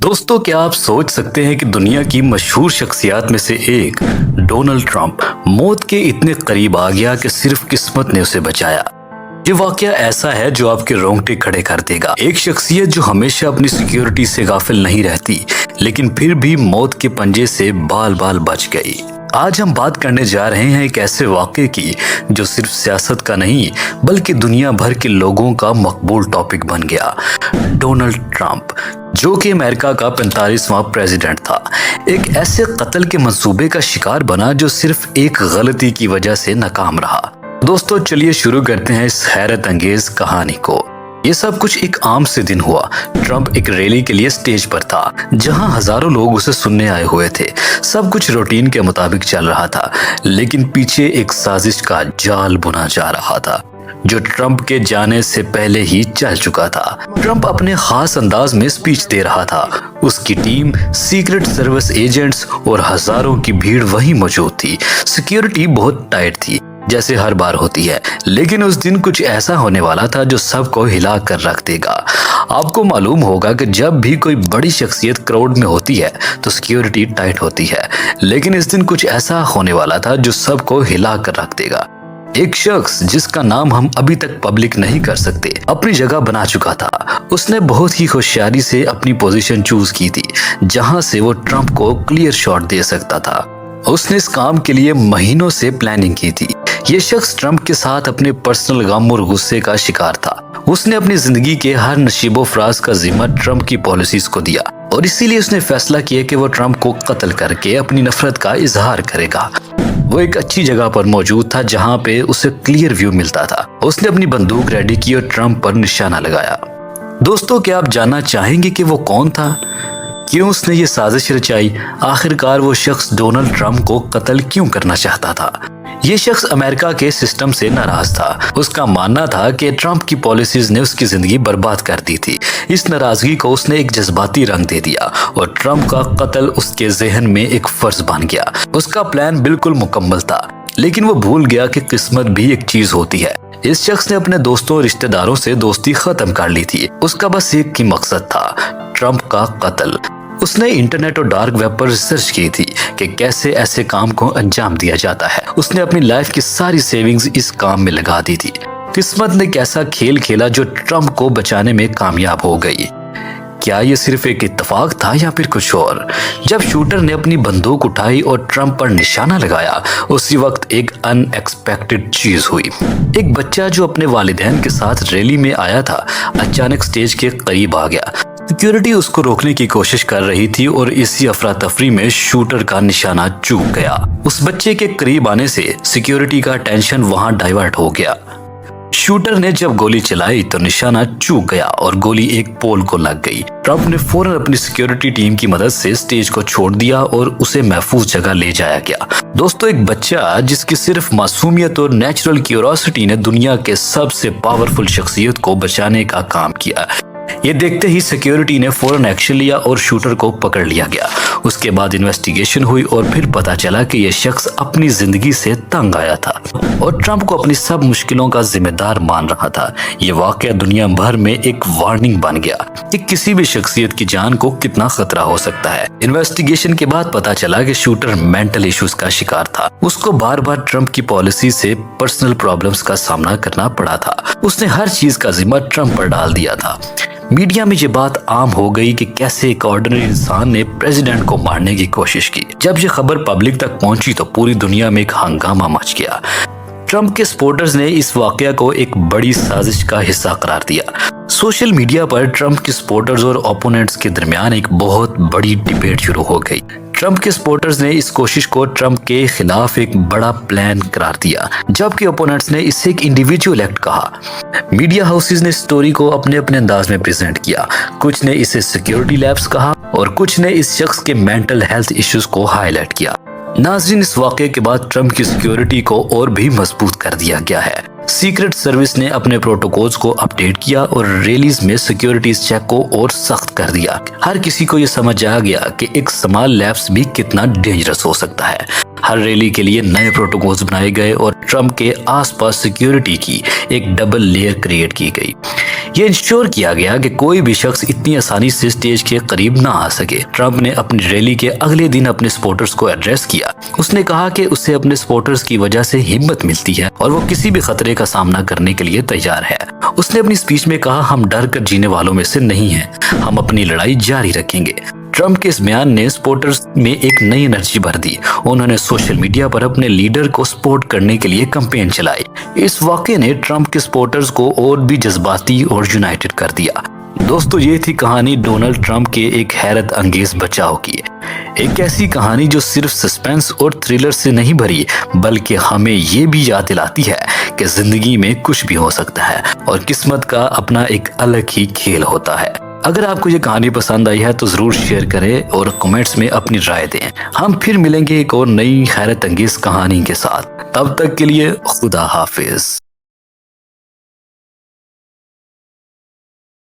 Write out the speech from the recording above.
दोस्तों, क्या आप सोच सकते हैं कि दुनिया की मशहूर शख्सियत में से एक डोनाल्ड ट्रंप मौत के इतने करीब आ गया कि सिर्फ किस्मत ने उसे बचाया। ये वाकया ऐसा है जो आपके रोंगटे खड़े कर देगा। एक शख्सियत जो हमेशा अपनी सिक्योरिटी से गाफिल नहीं रहती, लेकिन फिर भी मौत के पंजे से बाल बाल बच गई। आज हम बात करने जा रहे हैं एक ऐसे वाक़े की जो सिर्फ सियासत का नहीं बल्कि दुनिया भर के लोगों का मकबूल टॉपिक बन गया। डोनाल्ड ट्रंप, जो कि अमेरिका का 45वां प्रेसिडेंट था, एक ऐसे कत्ल के मंसूबे का शिकार बना जो सिर्फ एक गलती की वजह से नाकाम रहा। दोस्तों, चलिए शुरू करते हैं इस हैरत अंगेज कहानी को। ये सब कुछ एक आम से दिन हुआ। ट्रंप एक रैली के लिए स्टेज पर था, जहां हजारों लोग उसे सुनने आए हुए थे। सब कुछ रूटीन के मुताबिक चल रहा था, लेकिन पीछे एक साजिश का जाल बुना जा रहा था, जो ट्रंप के जाने से पहले ही चल चुका था। ट्रंप अपने खास अंदाज में स्पीच दे रहा था। उसकी टीम, सीक्रेट सर्विस एजेंट्स और हजारों की भीड़ वहीं मौजूद थी। सिक्योरिटी बहुत टाइट थी, जैसे हर बार होती है, लेकिन उस दिन कुछ ऐसा होने वाला था जो सबको हिला कर रख देगा। आपको मालूम होगा कि जब भी कोई बड़ी शख्सियत क्राउड में होती है तो सिक्योरिटी टाइट होती है, लेकिन इस दिन कुछ ऐसा होने वाला था जो सबको हिला कर रख देगा। एक शख्स जिसका नाम हम अभी तक पब्लिक नहीं कर सकते, अपनी जगह बना चुका था। उसने बहुत ही होशियारी से अपनी पोजीशन चूज की थी, जहां से वो ट्रंप को क्लियर शॉट दे सकता था। उसने इस काम के लिए महीनों से प्लानिंग की थी। ये शख्स ट्रंप के साथ अपने पर्सनल गम और गुस्से का शिकार था। उसने अपनी जिंदगी के हर नशीबो फराज का जिम्मा ट्रंप की पॉलिसीज को दिया, और इसीलिए उसने फैसला किया कि वो ट्रंप को कत्ल करके अपनी नफरत का इजहार करेगा। वो एक अच्छी जगह पर मौजूद था, जहां पे उसे क्लियर व्यू मिलता था। उसने अपनी बंदूक रेडी की और ट्रंप पर निशाना लगाया। दोस्तों, क्या आप जानना चाहेंगे कि वो कौन था? क्यों उसने ये साजिश रचाई? आखिरकार वो शख्स डोनाल्ड ट्रंप को कत्ल क्यों करना चाहता था? ये शख्स अमेरिका के सिस्टम से नाराज था। उसका मानना था कि ट्रंप की पॉलिसीज ने उसकी जिंदगी बर्बाद कर दी थी। इस नाराजगी को उसने एक जज्बाती रंग दे दिया और ट्रंप का कत्ल उसके जहन में एक फर्ज बन गया। उसका प्लान बिल्कुल मुकम्मल था, लेकिन वो भूल गया कि किस्मत भी एक चीज होती है। इस शख्स ने अपने दोस्तों और रिश्तेदारों से दोस्ती खत्म कर ली थी। उसका बस एक ही मकसद था, ट्रंप का कत्ल। उसने इंटरनेट और डार्क वेब पर रिसर्च की थी कि कैसे ऐसे काम को अंजाम दिया जाता है। उसने अपनी लाइफ की सारी सेविंग्स इस काम में लगा दी थी। किस्मत ने कैसा खेल खेला जो ट्रंप को बचाने में कामयाब हो गई। क्या ये सिर्फ एक इत्तेफाक था या फिर कुछ और? जब शूटर ने अपनी बंदूक उठाई और ट्रंप पर निशाना लगाया, उसी वक्त एक अनएक्सपेक्टेड चीज हुई। एक बच्चा जो अपने वालिदैन के साथ रैली में आया था, अचानक स्टेज के करीब आ गया। सिक्योरिटी उसको रोकने की कोशिश कर रही थी और इसी अफरा तफरी में शूटर का निशाना चूक गया। उस बच्चे के करीब आने से सिक्योरिटी का टेंशन वहां डाइवर्ट हो गया। शूटर ने जब गोली चलाई तो निशाना चूक गया और गोली एक पोल को लग गई। ट्रंप ने फौरन अपनी सिक्योरिटी टीम की मदद से स्टेज को छोड़ दिया और उसे महफूज जगह ले जाया गया। दोस्तों, एक बच्चा जिसकी सिर्फ मासूमियत और नेचुरल क्यूरियोसिटी ने दुनिया के सबसे पावरफुल शख्सियत को बचाने का काम किया। ये देखते ही सिक्योरिटी ने फौरन एक्शन लिया और शूटर को पकड़ लिया गया। उसके बाद इन्वेस्टिगेशन हुई और फिर पता चला कि यह शख्स अपनी जिंदगी से तंग आया था और ट्रंप को अपनी सब मुश्किलों का जिम्मेदार मान रहा था। ये वाकया दुनिया भर में एक वार्निंग बन गया कि किसी भी शख्सियत की जान को कितना खतरा हो सकता है। इन्वेस्टिगेशन के बाद पता चला कि शूटर मेंटल इश्यूज का शिकार था। उसको बार बार ट्रंप की पॉलिसी से पर्सनल प्रॉब्लम्स का सामना करना पड़ा था। उसने हर चीज का जिम्मा ट्रंप पर डाल दिया था। मीडिया में ये बात आम हो गई कि कैसे एक ऑर्डिनरी इंसान ने प्रेसिडेंट को मारने की कोशिश की। जब ये खबर पब्लिक तक पहुंची तो पूरी दुनिया में एक हंगामा मच गया। ट्रंप के सपोर्टर्स ने इस वाकया को एक बड़ी साजिश का हिस्सा करार दिया। सोशल मीडिया पर ट्रंप के सपोर्टर्स और ओपोनेंट्स के दरमियान एक बहुत बड़ी डिबेट शुरू हो गई। ट्रंप के सपोर्टर्स ने इस कोशिश को ट्रंप के खिलाफ एक बड़ा प्लान करार दिया, जबकि ओपोनेंट्स ने इसे एक इंडिविजुअल एक्ट कहा। मीडिया हाउसेस ने स्टोरी को अपने अपने अंदाज में प्रेजेंट किया। कुछ ने इसे सिक्योरिटी लैप्स कहा और कुछ ने इस शख्स के मेंटल हेल्थ इश्यूज को हाईलाइट किया। नाज़रीन, इस वाकये के बाद ट्रंप की सिक्योरिटी को और भी मजबूत कर दिया गया है। सीक्रेट सर्विस ने अपने प्रोटोकॉल्स को अपडेट किया और रैलीज में सिक्योरिटी चेक को और सख्त कर दिया। हर किसी को ये समझ आ गया कि एक स्मॉल लैप्स भी कितना डेंजरस हो सकता है। हर रैली के लिए नए प्रोटोकॉल्स बनाए गए और ट्रंप के आसपास सिक्योरिटी की एक डबल लेयर क्रिएट की गई। یہ انشور کیا گیا کہ کوئی بھی شخص اتنی آسانی سے اسٹیج کے قریب نہ آ سکے۔ ٹرمپ نے اپنی ریلی کے اگلے دن اپنے سپورٹرز کو ایڈریس کیا۔ اس نے کہا کہ اسے اپنے سپورٹرز کی وجہ سے ہمت ملتی ہے اور وہ کسی بھی خطرے کا سامنا کرنے کے لیے تیار ہے۔ اس نے اپنی اسپیچ میں کہا، ہم ڈر کر جینے والوں میں سے نہیں ہیں، ہم اپنی لڑائی جاری رکھیں گے۔ ٹرمپ کے اس بیان نے سپورٹرز میں ایک نئی انرجی بھر دی۔ انہوں نے سوشل میڈیا پر اپنے لیڈر کو سپورٹ کرنے کے لیے کمپین چلائی۔ اس واقعے نے ٹرمپ کے سپورٹرز کو اور بھی جذباتی اور یونائٹڈ کر دیا۔ دوستو، یہ تھی کہانی ڈونلڈ ٹرمپ کے ایک حیرت انگیز بچاؤ کی۔ ایک ایسی کہانی جو صرف سسپینس اور تھرلر سے نہیں بھری، بلکہ ہمیں یہ بھی یاد دلاتی ہے کہ زندگی میں کچھ بھی ہو سکتا ہے اور قسمت کا اپنا ایک الگ ہی کھیل ہوتا ہے۔ اگر آپ کو یہ کہانی پسند آئی ہے تو ضرور شیئر کریں اور کمنٹس میں اپنی رائے دیں۔ ہم پھر ملیں گے ایک اور نئی حیرت انگیز کہانی کے ساتھ۔ تب تک کے لیے خدا حافظ۔